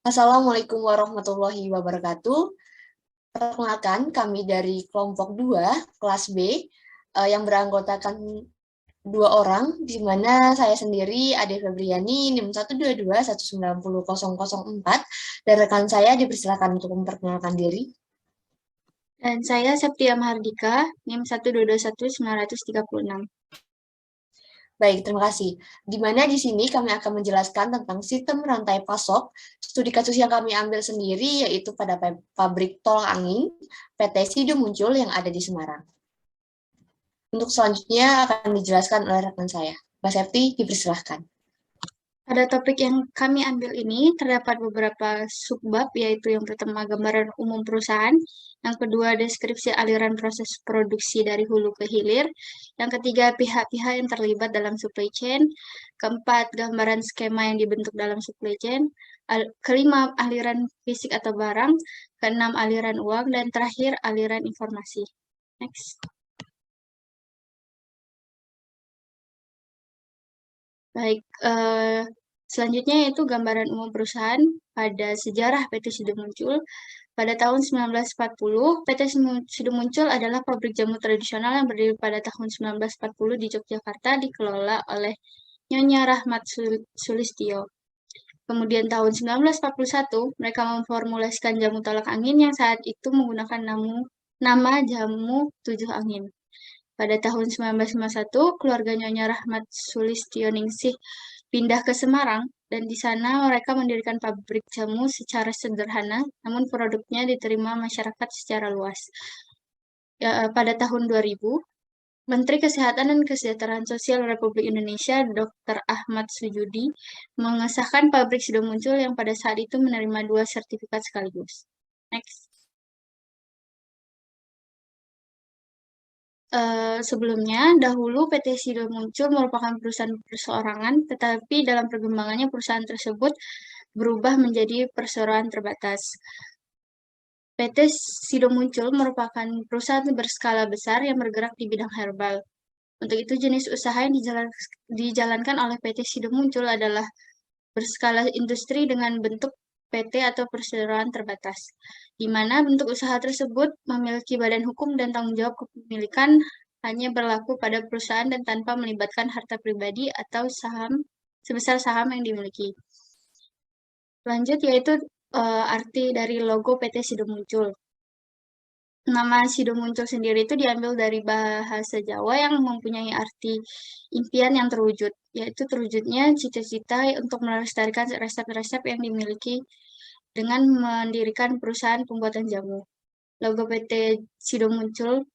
Assalamualaikum warahmatullahi wabarakatuh. Perkenalkan, kami dari kelompok 2, kelas B, yang beranggotakan 2 orang, di mana saya sendiri, Ade Febriani, NIM 122-190-004, dan rekan saya dipersilakan untuk memperkenalkan diri. Dan saya Septia Mahardika, NIM 1221936. Baik, terima kasih. Di mana di sini kami akan menjelaskan tentang sistem rantai pasok. Studi kasus yang kami ambil sendiri yaitu pada pabrik tolak angin PT Sido Muncul yang ada di Semarang. Untuk selanjutnya akan dijelaskan oleh rekan saya. Mbak Septi, dipersilahkan. Pada topik yang kami ambil ini terdapat beberapa subbab, yaitu yang pertama gambaran umum perusahaan, yang kedua deskripsi aliran proses produksi dari hulu ke hilir, yang ketiga pihak-pihak yang terlibat dalam supply chain, keempat gambaran skema yang dibentuk dalam supply chain, kelima aliran fisik atau barang, keenam aliran uang, dan terakhir aliran informasi. Next. Baik, selanjutnya yaitu gambaran umum perusahaan pada sejarah PT Sido Muncul. Pada tahun 1940, PT Sido Muncul adalah pabrik jamu tradisional yang berdiri pada tahun 1940 di Yogyakarta, dikelola oleh Nyonya Rahmat Sulistyo. Kemudian tahun 1941, mereka memformulasikan jamu tolak angin yang saat itu menggunakan nama jamu 7 angin. Pada tahun 1951, keluarga Nyonya Rahmat Sulistioningsih pindah ke Semarang, dan di sana mereka mendirikan pabrik jamu secara sederhana, namun produknya diterima masyarakat secara luas. Pada tahun 2000, Menteri Kesehatan dan Kesejahteraan Sosial Republik Indonesia, Dr. Ahmad Sujudi, mengesahkan pabrik Sido Muncul yang pada saat itu menerima 2 sertifikat sekaligus. Next. Sebelumnya, dahulu PT Sido Muncul merupakan perusahaan perseorangan, tetapi dalam perkembangannya perusahaan tersebut berubah menjadi perseroan terbatas. PT Sido Muncul merupakan perusahaan berskala besar yang bergerak di bidang herbal. Untuk itu, jenis usaha yang dijalankan oleh PT Sido Muncul adalah berskala industri dengan bentuk PT atau perseroan terbatas, di mana bentuk usaha tersebut memiliki badan hukum dan tanggung jawab kepemilikan hanya berlaku pada perusahaan dan tanpa melibatkan harta pribadi atau saham sebesar saham yang dimiliki. Lanjut yaitu arti dari logo PT Sido Muncul. Nama Sido Muncul sendiri itu diambil dari bahasa Jawa yang mempunyai arti impian yang terwujud, yaitu terwujudnya cita-cita untuk melestarikan resep-resep yang dimiliki dengan mendirikan perusahaan pembuatan jamu. Logo PT Sido Muncul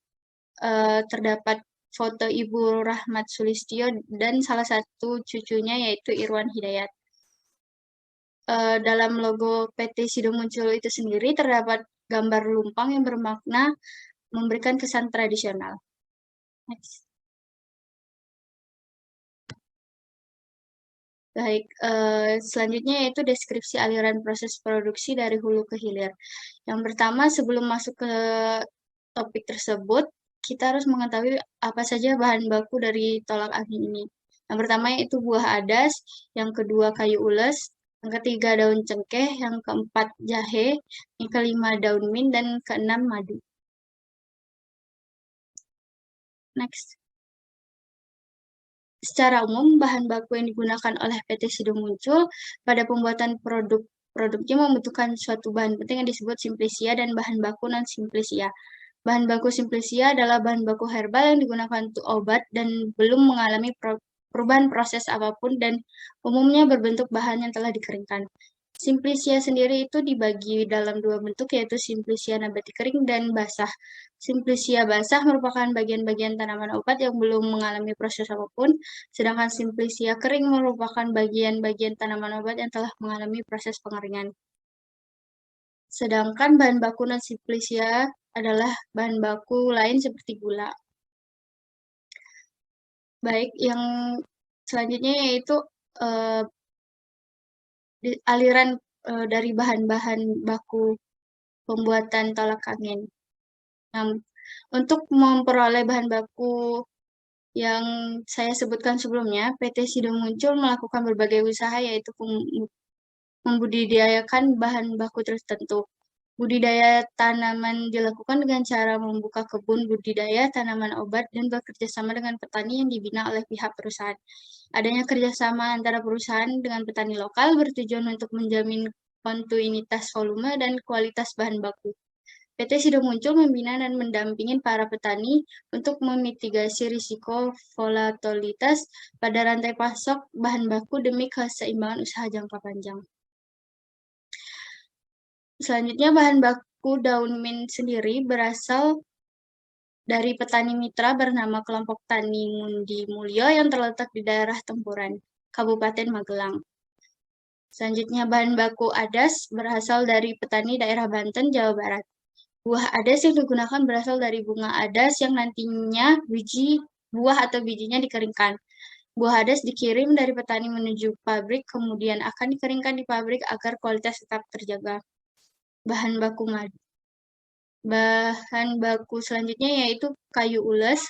terdapat foto Ibu Rahmat Sulistyo dan salah satu cucunya yaitu Irwan Hidayat. Dalam logo PT Sido Muncul itu sendiri terdapat gambar lumpang yang bermakna memberikan kesan tradisional. Next. Baik, selanjutnya yaitu deskripsi aliran proses produksi dari hulu ke hilir. Yang pertama, sebelum masuk ke topik tersebut, kita harus mengetahui apa saja bahan baku dari tolak angin ini. Yang pertama yaitu buah adas, yang kedua kayu ules, yang ketiga daun cengkeh, yang keempat jahe, yang kelima daun mint, dan keenam madu. Next. Secara umum, bahan baku yang digunakan oleh PT Sido Muncul pada pembuatan produknya membutuhkan suatu bahan penting yang disebut simplisia dan bahan baku non-simplisia. Bahan baku simplisia adalah bahan baku herbal yang digunakan untuk obat dan belum mengalami perubahan proses apapun dan umumnya berbentuk bahan yang telah dikeringkan. Simplisia sendiri itu dibagi dalam 2 bentuk, yaitu simplisia nabati kering dan basah. Simplisia basah merupakan bagian-bagian tanaman obat yang belum mengalami proses apapun, sedangkan simplisia kering merupakan bagian-bagian tanaman obat yang telah mengalami proses pengeringan. Sedangkan bahan baku non-simplisia adalah bahan baku lain seperti gula. Baik, yang selanjutnya yaitu aliran dari bahan-bahan baku pembuatan tolak angin. Untuk memperoleh bahan baku yang saya sebutkan sebelumnya, PT Sido Muncul melakukan berbagai usaha, yaitu membudidayakan bahan baku tertentu. Budidaya tanaman dilakukan dengan cara membuka kebun budidaya tanaman obat dan bekerja sama dengan petani yang dibina oleh pihak perusahaan. Adanya kerjasama antara perusahaan dengan petani lokal bertujuan untuk menjamin kontinuitas volume dan kualitas bahan baku. PT Sido Muncul membina dan mendampingi para petani untuk memitigasi risiko volatilitas pada rantai pasok bahan baku demi keseimbangan usaha jangka panjang. Selanjutnya, bahan baku daun mint sendiri berasal dari petani mitra bernama Kelompok Tani Ngundi Mulyo yang terletak di daerah Tempuran, Kabupaten Magelang. Selanjutnya, bahan baku adas berasal dari petani daerah Banten, Jawa Barat. Buah adas yang digunakan berasal dari bunga adas yang nantinya buah atau bijinya dikeringkan. Buah adas dikirim dari petani menuju pabrik, kemudian akan dikeringkan di pabrik agar kualitas tetap terjaga. Bahan baku selanjutnya yaitu kayu ules.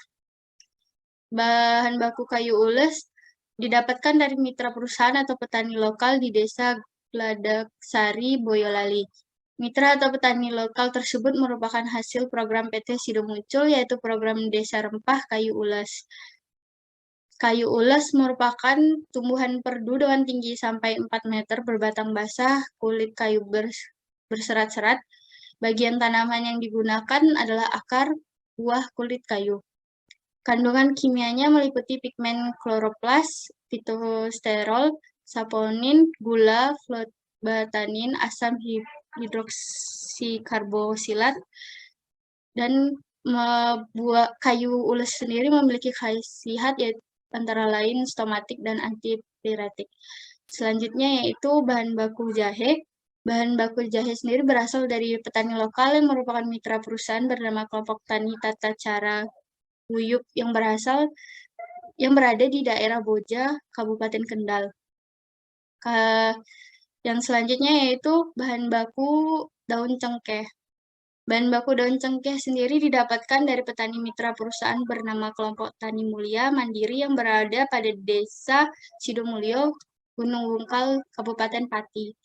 Bahan baku kayu ules didapatkan dari mitra perusahaan atau petani lokal di Desa Gladaksari, Boyolali. Mitra atau petani lokal tersebut merupakan hasil program PT Sido Muncul, yaitu program Desa Rempah Kayu Ules. Kayu ules merupakan tumbuhan perdu dengan tinggi sampai 4 meter berbatang basah, kulit kayu berserat-serat. Bagian tanaman yang digunakan adalah akar, buah, kulit kayu. Kandungan kimianya meliputi pigmen kloroplas, fitosterol, saponin, gula, flotbatanin, asam hidroksikarboksilat, dan kayu ules sendiri memiliki khasiat yaitu antara lain stomatik dan antipiretik. Selanjutnya yaitu bahan baku jahe. Bahan baku jahe sendiri berasal dari petani lokal yang merupakan mitra perusahaan bernama Kelompok Tani Tata Cara Guyup yang berada di daerah Boja, Kabupaten Kendal. Yang selanjutnya yaitu bahan baku daun cengkeh. Bahan baku daun cengkeh sendiri didapatkan dari petani mitra perusahaan bernama Kelompok Tani Mulia Mandiri yang berada pada Desa Sidomulyo, Gunung Wungkal, Kabupaten Pati.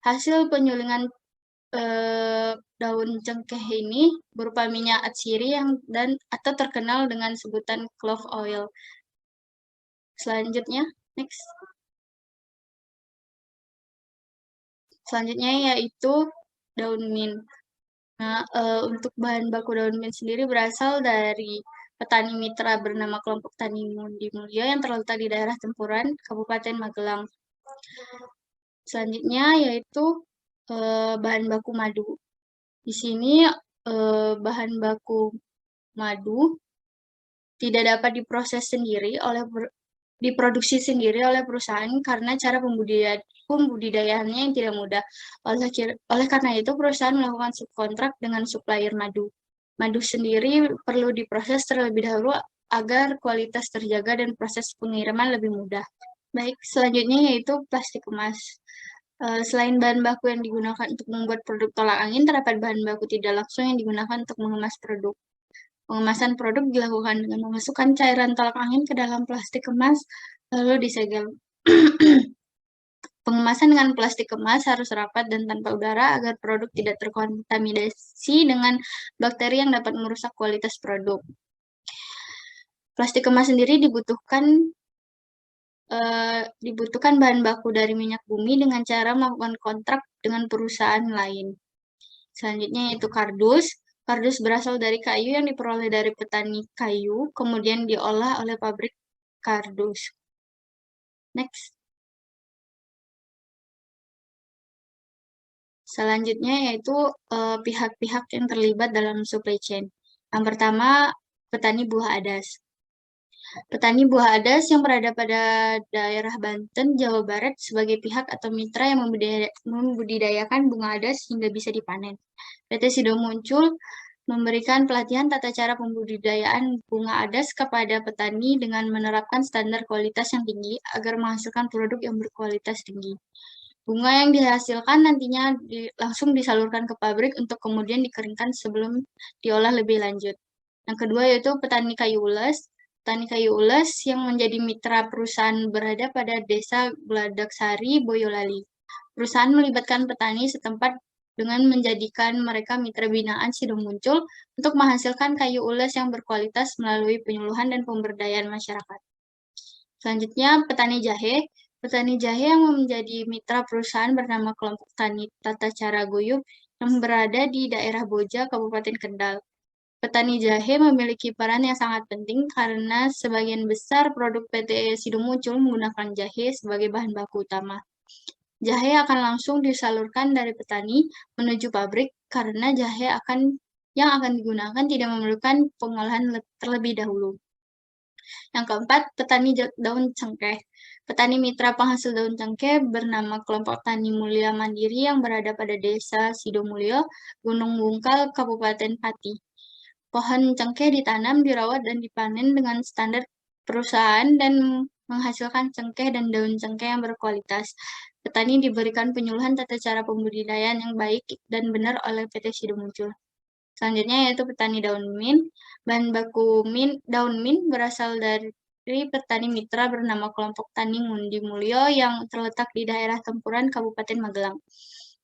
Hasil penyulingan daun cengkeh ini berupa minyak atsiri atau terkenal dengan sebutan clove oil. Selanjutnya, next. Selanjutnya yaitu daun mint. Nah, untuk bahan baku daun mint sendiri berasal dari petani mitra bernama Kelompok Tani Ngundi Mulyo yang terletak di daerah Tempuran, Kabupaten Magelang. Selanjutnya yaitu bahan baku madu. Di sini bahan baku madu tidak dapat diproduksi sendiri oleh perusahaan karena cara pembudidayaannya yang tidak mudah. Oleh karena itu, perusahaan melakukan subkontrak dengan supplier madu. Madu sendiri perlu diproses terlebih dahulu agar kualitas terjaga dan proses pengiriman lebih mudah. Baik, selanjutnya yaitu plastik kemas. Selain bahan baku yang digunakan untuk membuat produk tolak angin, terdapat bahan baku tidak langsung yang digunakan untuk mengemas produk. Pengemasan produk dilakukan dengan memasukkan cairan tolak angin ke dalam plastik kemas, lalu disegel. Pengemasan dengan plastik kemas harus rapat dan tanpa udara agar produk tidak terkontaminasi dengan bakteri yang dapat merusak kualitas produk. Plastik kemas sendiri dibutuhkan bahan baku dari minyak bumi dengan cara melakukan kontrak dengan perusahaan lain. Selanjutnya yaitu kardus. Kardus berasal dari kayu yang diperoleh dari petani kayu, kemudian diolah oleh pabrik kardus. Next. Selanjutnya yaitu pihak-pihak yang terlibat dalam supply chain. Yang pertama, petani buah adas. Petani buah adas yang berada pada daerah Banten, Jawa Barat sebagai pihak atau mitra yang membudidayakan bunga adas hingga bisa dipanen. PT Sido Muncul memberikan pelatihan tata cara pembudidayaan bunga adas kepada petani dengan menerapkan standar kualitas yang tinggi agar menghasilkan produk yang berkualitas tinggi. Bunga yang dihasilkan nantinya langsung disalurkan ke pabrik untuk kemudian dikeringkan sebelum diolah lebih lanjut. Yang kedua yaitu petani kayu ules. Petani kayu ules yang menjadi mitra perusahaan berada pada Desa Gladaksari, Boyolali. Perusahaan melibatkan petani setempat dengan menjadikan mereka mitra binaan Sido Muncul untuk menghasilkan kayu ulas yang berkualitas melalui penyuluhan dan pemberdayaan masyarakat. Selanjutnya, petani jahe. Petani jahe yang menjadi mitra perusahaan bernama Kelompok Tani Tata Cara Guyub yang berada di daerah Boja, Kabupaten Kendal. Petani jahe memiliki peran yang sangat penting karena sebagian besar produk PT Sido Muncul menggunakan jahe sebagai bahan baku utama. Jahe akan langsung disalurkan dari petani menuju pabrik karena jahe yang akan digunakan tidak memerlukan pengolahan terlebih dahulu. Yang keempat, petani daun cengkeh. Petani mitra penghasil daun cengkeh bernama Kelompok Tani Mulia Mandiri yang berada pada Desa Sidomulyo, Gunung Bungkal, Kabupaten Pati. Pohon cengkeh ditanam, dirawat, dan dipanen dengan standar perusahaan dan menghasilkan cengkeh dan daun cengkeh yang berkualitas. Petani diberikan penyuluhan tata cara pembudidayaan yang baik dan benar oleh PT Sido Muncul. Selanjutnya yaitu petani daun mint. Bahan baku daun mint berasal dari petani mitra bernama Kelompok Tani Ngundi Mulyo yang terletak di daerah Tempuran, Kabupaten Magelang.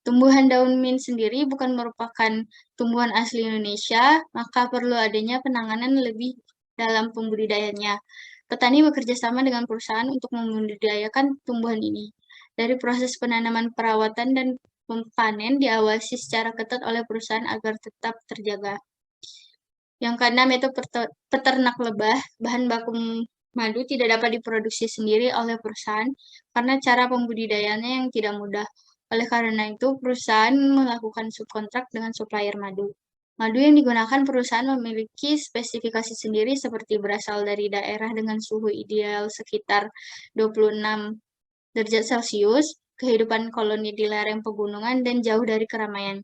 Tumbuhan daun mint sendiri bukan merupakan tumbuhan asli Indonesia, maka perlu adanya penanganan lebih dalam pembudidayaannya. Petani bekerja sama dengan perusahaan untuk membudidayakan tumbuhan ini. Dari proses penanaman, perawatan, dan panen diawasi secara ketat oleh perusahaan agar tetap terjaga. Yang keenam yaitu peternak lebah. Bahan baku madu tidak dapat diproduksi sendiri oleh perusahaan karena cara pembudidayaannya yang tidak mudah. Oleh karena itu, perusahaan melakukan subkontrak dengan supplier madu. Madu yang digunakan perusahaan memiliki spesifikasi sendiri seperti berasal dari daerah dengan suhu ideal sekitar 26 derajat Celcius, kehidupan koloni di lereng pegunungan, dan jauh dari keramaian.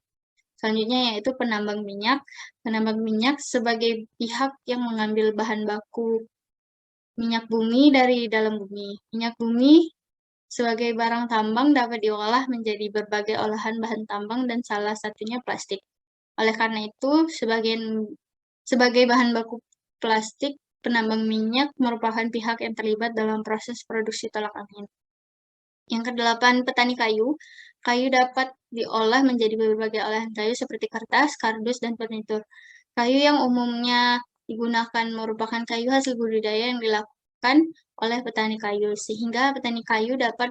Selanjutnya yaitu penambang minyak. Penambang minyak sebagai pihak yang mengambil bahan baku minyak bumi dari dalam bumi. Minyak bumi sebagai barang tambang dapat diolah menjadi berbagai olahan bahan tambang dan salah satunya plastik. Oleh karena itu, sebagai bahan baku plastik, penambang minyak merupakan pihak yang terlibat dalam proses produksi tolak angin. Yang kedelapan, petani kayu. Kayu dapat diolah menjadi berbagai olahan kayu seperti kertas, kardus, dan furnitur. Kayu yang umumnya digunakan merupakan kayu hasil budidaya yang dilakukan oleh petani kayu, sehingga petani kayu dapat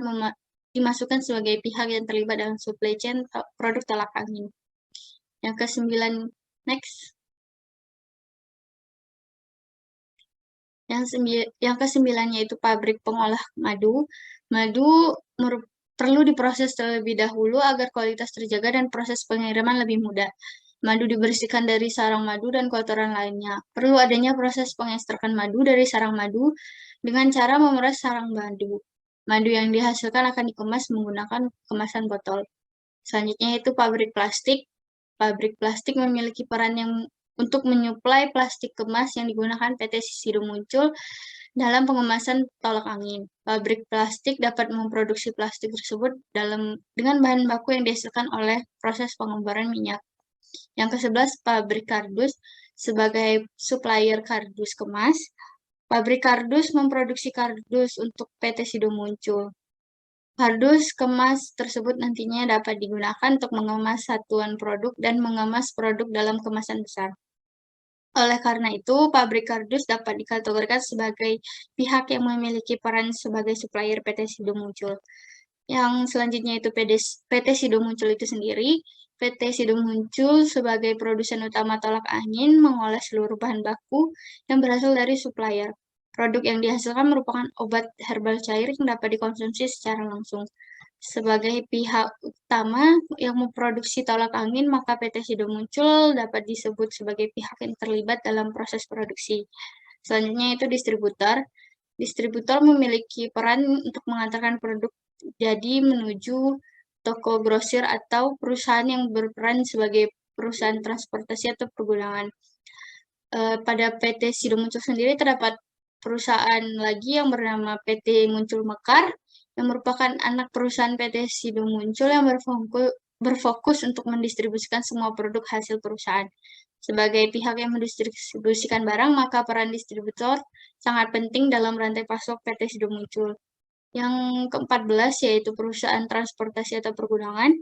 dimasukkan sebagai pihak yang terlibat dalam supply chain produk tolak angin. Yang kesembilan, next. Yang kesembilan yaitu pabrik pengolah madu. Madu perlu diproses terlebih dahulu agar kualitas terjaga dan proses pengiriman lebih mudah. Madu dibersihkan dari sarang madu dan kotoran lainnya. Perlu adanya proses pengekstrakan madu dari sarang madu dengan cara memeras sarang madu. Madu yang dihasilkan akan dikemas menggunakan kemasan botol. Selanjutnya itu pabrik plastik. Pabrik plastik memiliki peran yang untuk menyuplai plastik kemas yang digunakan PT Sido Muncul dalam pengemasan tolak angin. Pabrik plastik dapat memproduksi plastik tersebut dengan bahan baku yang dihasilkan oleh proses pengembaran minyak. Yang ke-11, pabrik kardus. Sebagai supplier kardus kemas, pabrik kardus memproduksi kardus untuk PT Sido Muncul. Kardus kemas tersebut nantinya dapat digunakan untuk mengemas satuan produk dan mengemas produk dalam kemasan besar. Oleh karena itu, pabrik kardus dapat dikategorikan sebagai pihak yang memiliki peran sebagai supplier PT Sido Muncul. Yang selanjutnya itu PT Sido Muncul itu sendiri. PT Sido Muncul sebagai produsen utama tolak angin mengolah seluruh bahan baku yang berasal dari supplier. Produk yang dihasilkan merupakan obat herbal cair yang dapat dikonsumsi secara langsung. Sebagai pihak utama yang memproduksi tolak angin, maka PT Sido Muncul dapat disebut sebagai pihak yang terlibat dalam proses produksi. Selanjutnya itu distributor. Distributor memiliki peran untuk mengantarkan produk jadi menuju toko grosir atau perusahaan yang berperan sebagai perusahaan transportasi atau pergudangan. Pada PT Sido Muncul sendiri terdapat perusahaan lagi yang bernama PT Muncul Mekar, yang merupakan anak perusahaan PT Sido Muncul yang berfokus untuk mendistribusikan semua produk hasil perusahaan. Sebagai pihak yang mendistribusikan barang, maka peran distributor sangat penting dalam rantai pasok PT Sido Muncul. Yang ke-14 yaitu perusahaan transportasi atau pergudangan.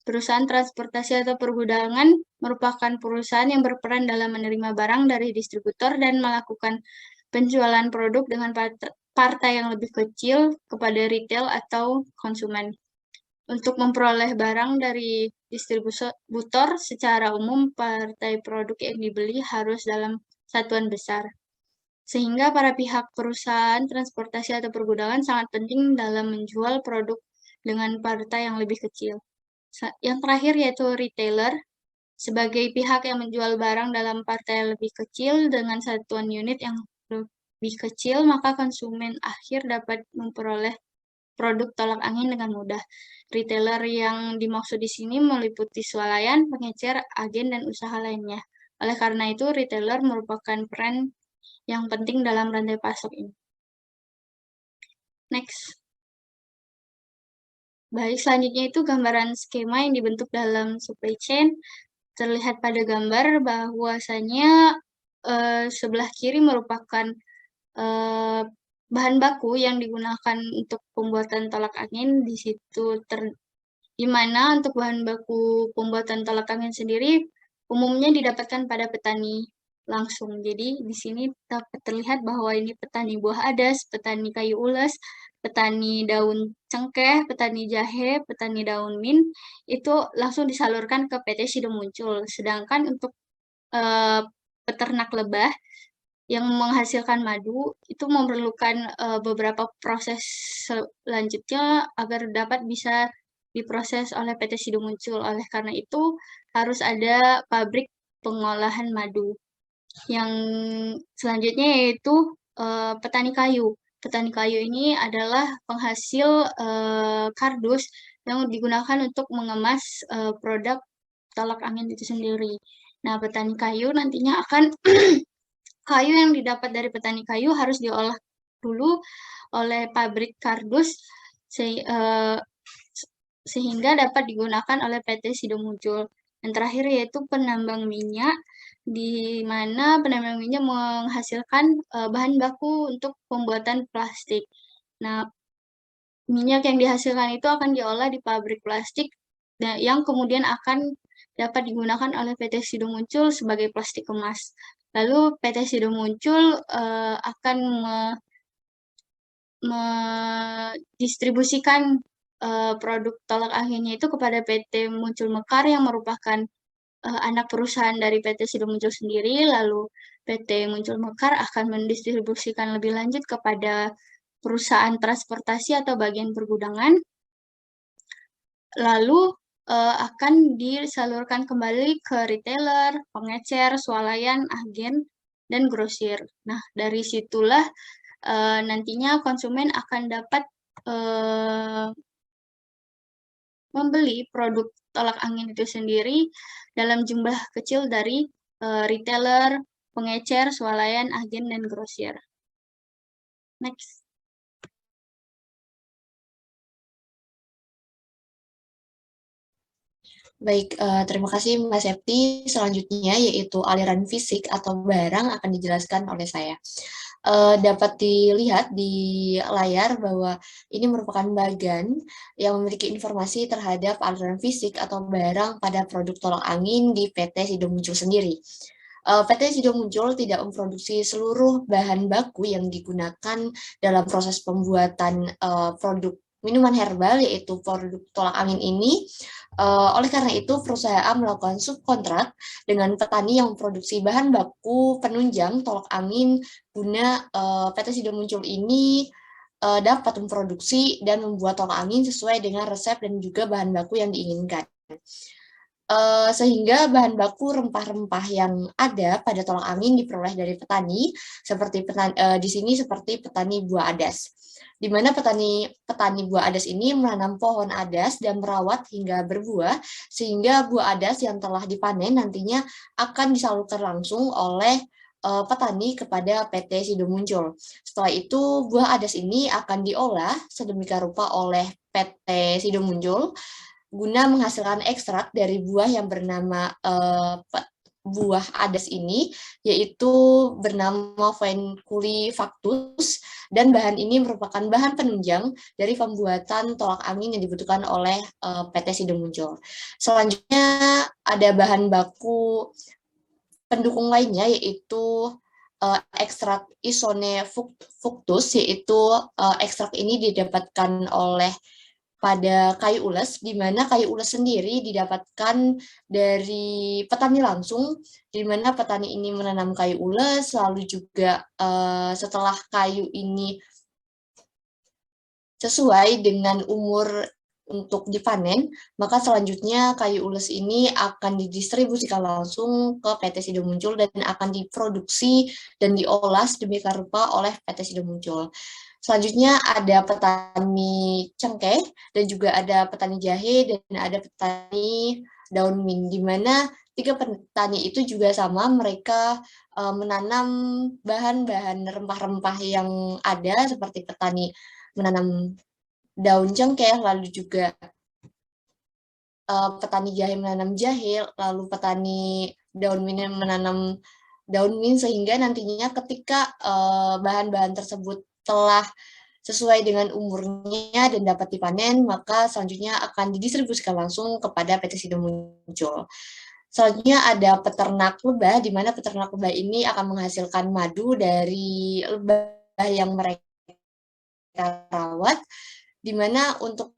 Perusahaan transportasi atau pergudangan merupakan perusahaan yang berperan dalam menerima barang dari distributor dan melakukan penjualan produk dengan partai yang lebih kecil kepada retail atau konsumen. Untuk memperoleh barang dari distributor, secara umum partai produk yang dibeli harus dalam satuan besar. Sehingga para pihak perusahaan transportasi atau pergudangan sangat penting dalam menjual produk dengan partai yang lebih kecil. Yang terakhir yaitu retailer. Sebagai pihak yang menjual barang dalam partai yang lebih kecil dengan satuan unit yang lebih kecil, maka konsumen akhir dapat memperoleh produk tolak angin dengan mudah. Retailer yang dimaksud di sini meliputi swalayan, pengecer, agen, dan usaha lainnya. Oleh karena itu, retailer merupakan peran yang penting dalam rantai pasok ini. Next. Baik, selanjutnya itu gambaran skema yang dibentuk dalam supply chain. Terlihat pada gambar bahwasanya sebelah kiri merupakan bahan baku yang digunakan untuk pembuatan tolak angin. Di situ di mana untuk bahan baku pembuatan tolak angin sendiri umumnya didapatkan pada petani langsung. Jadi di sini dapat terlihat bahwa ini petani buah adas, petani kayu ules, petani daun cengkeh, petani jahe, petani daun mint, itu langsung disalurkan ke PT Sido Muncul. Sedangkan untuk peternak lebah yang menghasilkan madu itu memerlukan beberapa proses selanjutnya agar dapat bisa diproses oleh PT Sido Muncul. Oleh karena itu harus ada pabrik pengolahan madu. Yang selanjutnya yaitu petani kayu. Petani kayu ini adalah penghasil kardus yang digunakan untuk mengemas produk tolak angin itu sendiri. Nah, petani kayu nantinya akan kayu yang didapat dari petani kayu harus diolah dulu oleh pabrik kardus sehingga dapat digunakan oleh PT Sido Muncul. Yang terakhir yaitu penambang minyak, di mana penambang minyak menghasilkan bahan baku untuk pembuatan plastik. Nah, minyak yang dihasilkan itu akan diolah di pabrik plastik yang kemudian akan dapat digunakan oleh PT Sido Muncul sebagai plastik kemas. Lalu PT Sido Muncul akan mendistribusikan produk tolak anginnya itu kepada PT Muncul Mekar yang merupakan anak perusahaan dari PT Sido Muncul sendiri. Lalu PT Muncul Mekar akan mendistribusikan lebih lanjut kepada perusahaan transportasi atau bagian pergudangan. Lalu akan disalurkan kembali ke retailer, pengecer, swalayan, agen, dan grosir. Nah, dari situlah nantinya konsumen akan dapat membeli produk tolak angin itu sendiri dalam jumlah kecil dari retailer, pengecer, swalayan, agen, dan grosir. Next. Baik, terima kasih Mbak Septi. Selanjutnya yaitu aliran fisik atau barang akan dijelaskan oleh saya. Dapat dilihat di layar bahwa ini merupakan bagan yang memiliki informasi terhadap aliran fisik atau barang pada produk tolak angin di PT Sido Muncul sendiri. PT Sido Muncul tidak memproduksi seluruh bahan baku yang digunakan dalam proses pembuatan produk minuman herbal, yaitu produk tolak angin ini. Oleh karena itu, perusahaan melakukan subkontrak dengan petani yang memproduksi bahan baku penunjang tolak angin guna PT Sido Muncul ini dapat memproduksi dan membuat tolak angin sesuai dengan resep dan juga bahan baku yang diinginkan. Sehingga bahan baku rempah-rempah yang ada pada tolak angin diperoleh dari petani, seperti di sini seperti petani buah adas, di mana petani buah adas ini menanam pohon adas dan merawat hingga berbuah, sehingga buah adas yang telah dipanen nantinya akan disalurkan langsung oleh petani kepada PT Sido Muncul. Setelah itu buah adas ini akan diolah sedemikian rupa oleh PT Sido Muncul guna menghasilkan ekstrak dari buah yang bernama buah adas ini, yaitu bernama Venculifactus, dan bahan ini merupakan bahan penunjang dari pembuatan tolak angin yang dibutuhkan oleh PT Sido Muncul. Selanjutnya ada bahan baku pendukung lainnya, yaitu ekstrak Isone fructus, yaitu ekstrak ini didapatkan oleh pada kayu ules, di mana kayu ules sendiri didapatkan dari petani langsung, di mana petani ini menanam kayu ules, lalu juga setelah kayu ini sesuai dengan umur untuk dipanen, maka selanjutnya kayu ules ini akan didistribusikan langsung ke PT Sido Muncul dan akan diproduksi dan diolah sedemikian rupa oleh PT Sido Muncul. Selanjutnya ada petani cengkeh dan juga ada petani jahe dan ada petani daun mint, di mana tiga petani itu juga sama, mereka menanam bahan-bahan rempah-rempah yang ada, seperti petani menanam daun cengkeh, lalu juga petani jahe menanam jahe, lalu petani daun mint menanam daun mint, sehingga nantinya ketika bahan-bahan tersebut telah sesuai dengan umurnya dan dapat dipanen, maka selanjutnya akan didistribusikan langsung kepada PT Sido Muncul. Selanjutnya ada peternak lebah, di mana peternak lebah ini akan menghasilkan madu dari lebah yang mereka rawat, di mana untuk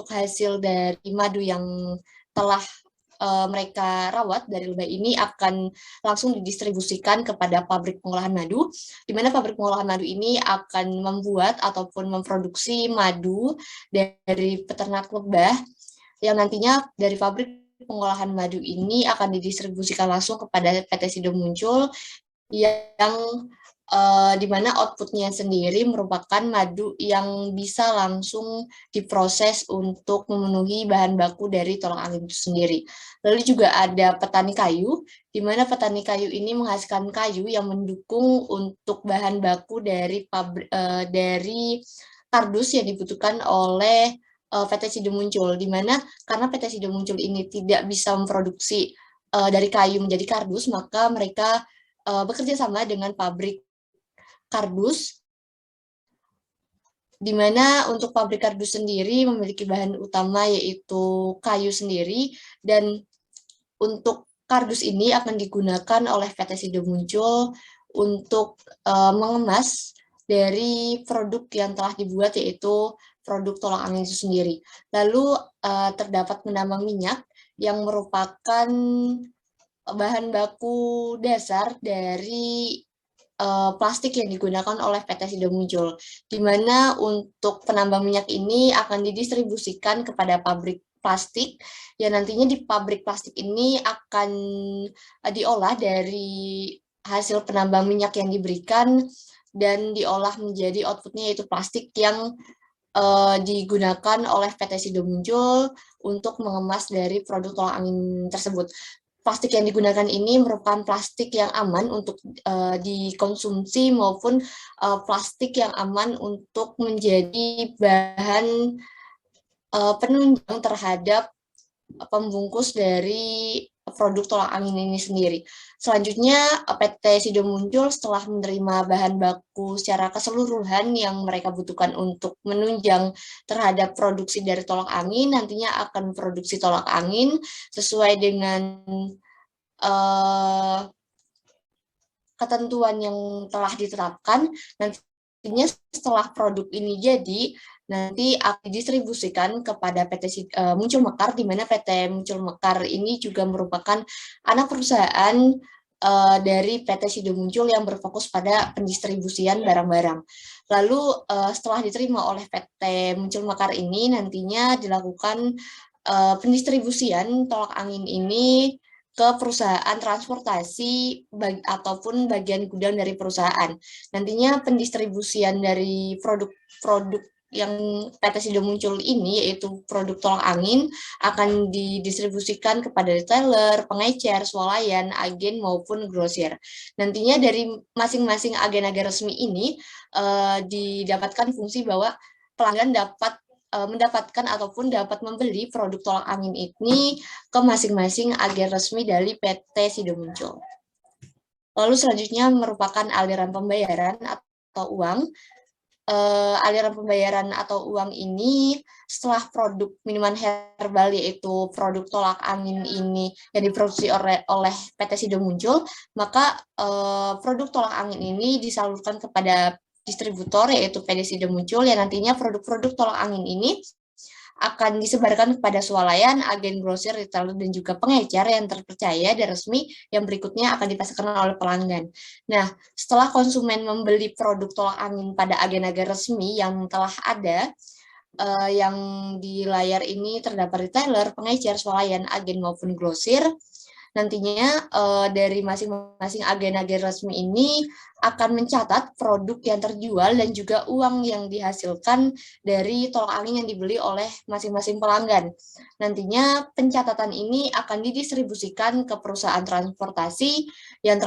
hasil dari madu yang telah mereka rawat dari lebah ini akan langsung didistribusikan kepada pabrik pengolahan madu, di mana pabrik pengolahan madu ini akan membuat ataupun memproduksi madu dari peternak lebah, yang nantinya dari pabrik pengolahan madu ini akan didistribusikan langsung kepada PT Sido Muncul, yang di mana outputnya sendiri merupakan madu yang bisa langsung diproses untuk memenuhi bahan baku dari tolak angin itu sendiri. Lalu juga ada petani kayu, di mana petani kayu ini menghasilkan kayu yang mendukung untuk bahan baku dari kardus yang dibutuhkan oleh PT Sido Muncul, di mana karena PT Sido Muncul ini tidak bisa memproduksi dari kayu menjadi kardus, maka mereka bekerja sama dengan pabrik kardus, di mana untuk pabrik kardus sendiri memiliki bahan utama yaitu kayu sendiri, dan untuk kardus ini akan digunakan oleh PT Sido Muncul untuk mengemas dari produk yang telah dibuat, yaitu produk tolak angin itu sendiri. Lalu terdapat penambang minyak yang merupakan bahan baku dasar dari plastik yang digunakan oleh PT Sido Muncul, di mana untuk penambang minyak ini akan didistribusikan kepada pabrik plastik, yang nantinya di pabrik plastik ini akan diolah dari hasil penambang minyak yang diberikan dan diolah menjadi outputnya, yaitu plastik yang digunakan oleh PT Sido Muncul untuk mengemas dari produk tolak angin tersebut. Plastik yang digunakan ini merupakan plastik yang aman untuk dikonsumsi maupun plastik yang aman untuk menjadi bahan penunjang terhadap pembungkus dari produk tolak angin ini sendiri. Selanjutnya, PT Sido Muncul setelah menerima bahan baku secara keseluruhan yang mereka butuhkan untuk menunjang terhadap produksi dari tolak angin, nantinya akan memproduksi tolak angin sesuai dengan ketentuan yang telah ditetapkan. Nantinya setelah produk ini jadi, nanti akan didistribusikan kepada PT Muncul Mekar, di mana PT Muncul Mekar ini juga merupakan anak perusahaan dari PT Sido Muncul yang berfokus pada pendistribusian barang-barang. Lalu setelah diterima oleh PT Muncul Mekar ini, nantinya dilakukan pendistribusian tolak angin ini ke perusahaan transportasi ataupun bagian gudang dari perusahaan. Nantinya pendistribusian dari produk-produk yang PT Sido Muncul ini, yaitu produk tolak angin, akan didistribusikan kepada retailer, pengecer, swalayan, agen, maupun grosir. Nantinya dari masing-masing agen-agen resmi ini didapatkan fungsi bahwa pelanggan dapat mendapatkan ataupun dapat membeli produk tolak angin ini ke masing-masing agen resmi dari PT Sido Muncul. Lalu selanjutnya merupakan aliran pembayaran atau uang. Aliran pembayaran atau uang ini setelah produk minuman herbal yaitu produk tolak angin ini yang diproduksi oleh PT Sido Muncul, maka produk tolak angin ini disalurkan kepada distributor yaitu PT Sido Muncul yang nantinya produk-produk tolak angin ini akan disebarkan kepada swalayan, agen grosir, retailer, dan juga pengecer yang terpercaya dan resmi yang berikutnya akan dipasarkan oleh pelanggan. Nah, setelah konsumen membeli produk tolak angin pada agen-agen resmi yang telah ada, yang di layar ini terdapat retailer, pengecer, swalayan, agen maupun grosir, nantinya dari masing-masing agen-agen resmi ini akan mencatat produk yang terjual dan juga uang yang dihasilkan dari tolak angin yang dibeli oleh masing-masing pelanggan. Nantinya pencatatan ini akan didistribusikan ke perusahaan transportasi, yang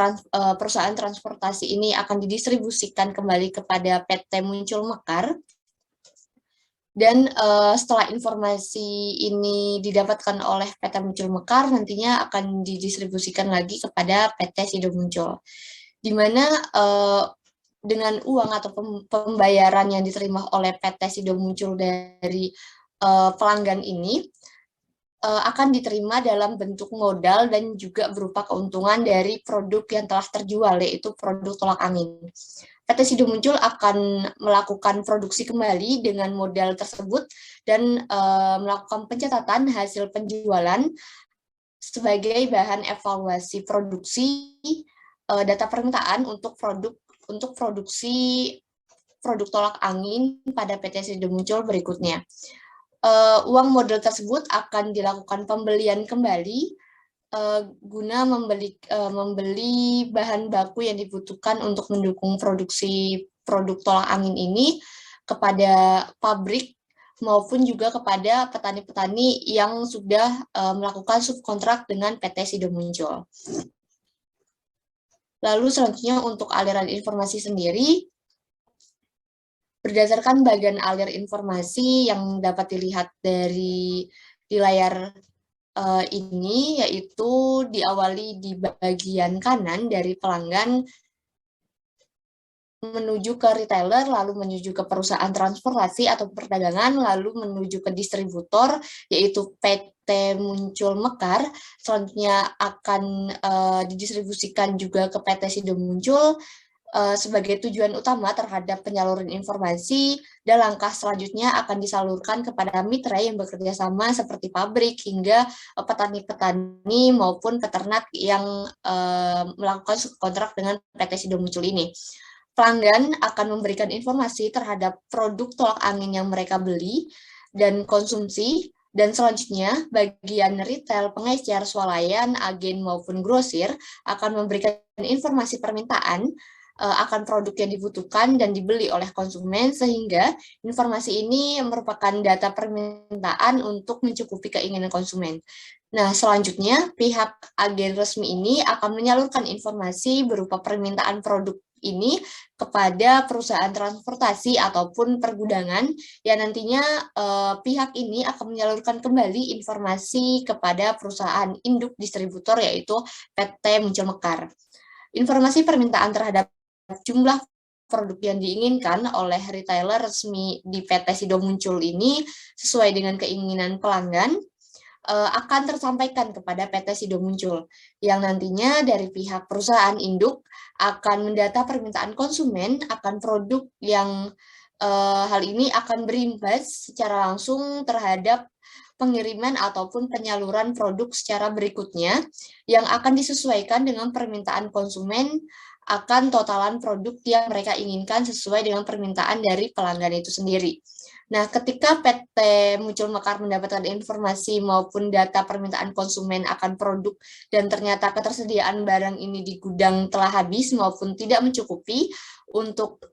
perusahaan transportasi ini akan didistribusikan kembali kepada PT Muncul Mekar. Dan setelah informasi ini didapatkan oleh PT Muncul Mekar, nantinya akan didistribusikan lagi kepada PT Sido Muncul. Di mana dengan uang atau pembayaran yang diterima oleh PT Sido Muncul dari pelanggan ini, akan diterima dalam bentuk modal dan juga berupa keuntungan dari produk yang telah terjual, yaitu produk tolak angin. PT Sido Muncul akan melakukan produksi kembali dengan modal tersebut dan melakukan pencatatan hasil penjualan sebagai bahan evaluasi produksi data permintaan untuk produksi produk tolak angin pada PT Sido Muncul berikutnya. Uang modal tersebut akan dilakukan pembelian kembali guna membeli bahan baku yang dibutuhkan untuk mendukung produksi produk tolak angin ini kepada pabrik maupun juga kepada petani-petani yang sudah melakukan subkontrak dengan PT Sido Muncul. Lalu selanjutnya untuk aliran informasi sendiri, berdasarkan bagian alir informasi yang dapat dilihat di layar ini, yaitu diawali di bagian kanan dari pelanggan menuju ke retailer, lalu menuju ke perusahaan transportasi atau perdagangan, lalu menuju ke distributor, yaitu PT Muncul Mekar, selanjutnya akan didistribusikan juga ke PT Sido Muncul, sebagai tujuan utama terhadap penyaluran informasi, dan langkah selanjutnya akan disalurkan kepada mitra yang bekerja sama seperti pabrik hingga petani-petani maupun peternak yang melakukan subkontrak dengan PT Sido Muncul ini. Pelanggan akan memberikan informasi terhadap produk tolak angin yang mereka beli dan konsumsi, dan selanjutnya bagian retail, pengecer, swalayan, agen maupun grosir akan memberikan informasi permintaan akan produk yang dibutuhkan dan dibeli oleh konsumen, sehingga informasi ini merupakan data permintaan untuk mencukupi keinginan konsumen. Nah, selanjutnya pihak agen resmi ini akan menyalurkan informasi berupa permintaan produk ini kepada perusahaan transportasi ataupun pergudangan, yang nantinya pihak ini akan menyalurkan kembali informasi kepada perusahaan induk distributor yaitu PT Muncul Mekar. Informasi permintaan terhadap jumlah produk yang diinginkan oleh retailer resmi di PT Sido Muncul ini sesuai dengan keinginan pelanggan akan tersampaikan kepada PT Sido Muncul, yang nantinya dari pihak perusahaan induk akan mendata permintaan konsumen akan produk yang hal ini akan berimbas secara langsung terhadap pengiriman ataupun penyaluran produk secara berikutnya yang akan disesuaikan dengan permintaan konsumen akan totalan produk yang mereka inginkan sesuai dengan permintaan dari pelanggan itu sendiri. Nah, ketika PT Muncul Mekar mendapatkan informasi maupun data permintaan konsumen akan produk dan ternyata ketersediaan barang ini di gudang telah habis maupun tidak mencukupi, Untuk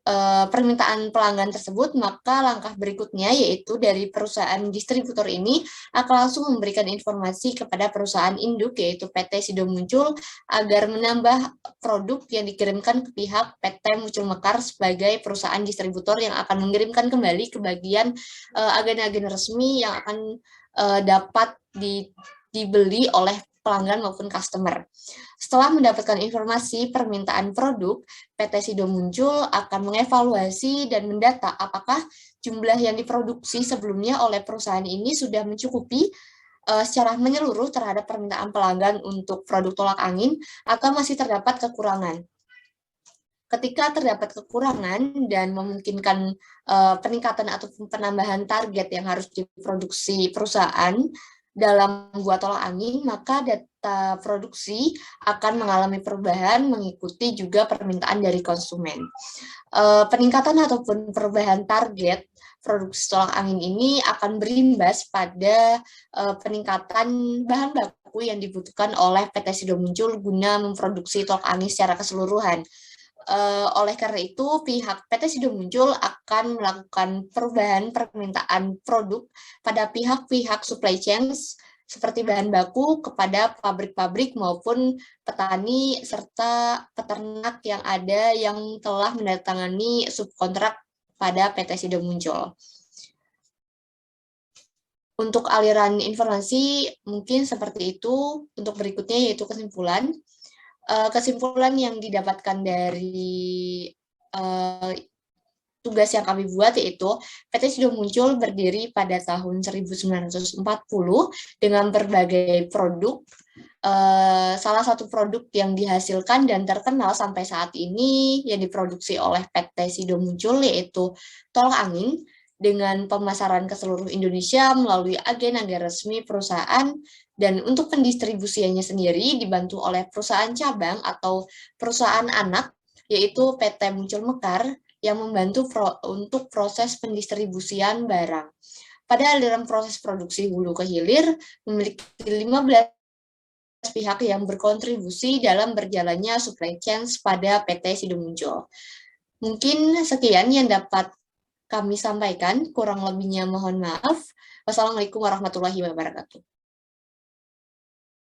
permintaan pelanggan tersebut, maka langkah berikutnya yaitu dari perusahaan distributor ini akan langsung memberikan informasi kepada perusahaan induk yaitu PT Sido Muncul agar menambah produk yang dikirimkan ke pihak PT Muncul Mekar sebagai perusahaan distributor yang akan mengirimkan kembali ke bagian agen-agen resmi yang akan dapat dibeli oleh pelanggan maupun customer. Setelah mendapatkan informasi permintaan produk, PT Sido Muncul akan mengevaluasi dan mendata apakah jumlah yang diproduksi sebelumnya oleh perusahaan ini sudah mencukupi secara menyeluruh terhadap permintaan pelanggan untuk produk tolak angin atau masih terdapat kekurangan. Ketika terdapat kekurangan dan memungkinkan peningkatan atau penambahan target yang harus diproduksi perusahaan dalam membuat tolak angin, maka data produksi akan mengalami perubahan mengikuti juga permintaan dari konsumen. Peningkatan ataupun perubahan target produksi tolak angin ini akan berimbas pada peningkatan bahan baku yang dibutuhkan oleh PT Sido Muncul guna memproduksi tolak angin secara keseluruhan. Oleh karena itu, pihak PT Sido Muncul akan melakukan perubahan permintaan produk pada pihak-pihak supply chains seperti bahan baku kepada pabrik-pabrik maupun petani serta peternak yang ada yang telah menandatangani subkontrak pada PT Sido Muncul. Untuk aliran informasi mungkin seperti itu. Untuk berikutnya yaitu kesimpulan. Kesimpulan yang didapatkan dari tugas yang kami buat yaitu PT Sido Muncul berdiri pada tahun 1940 dengan berbagai produk. Salah satu produk yang dihasilkan dan terkenal sampai saat ini yang diproduksi oleh PT Sido Muncul yaitu tolak angin dengan pemasaran ke seluruh Indonesia melalui agen-agen resmi perusahaan, dan untuk pendistribusiannya sendiri dibantu oleh perusahaan cabang atau perusahaan anak, yaitu PT Muncul Mekar, yang membantu untuk proses pendistribusian barang. Pada aliran proses produksi hulu ke hilir, memiliki 15 pihak yang berkontribusi dalam berjalannya supply chain pada PT Sido Muncul. Mungkin sekian yang dapat kami sampaikan, kurang lebihnya mohon maaf. Wassalamualaikum warahmatullahi wabarakatuh.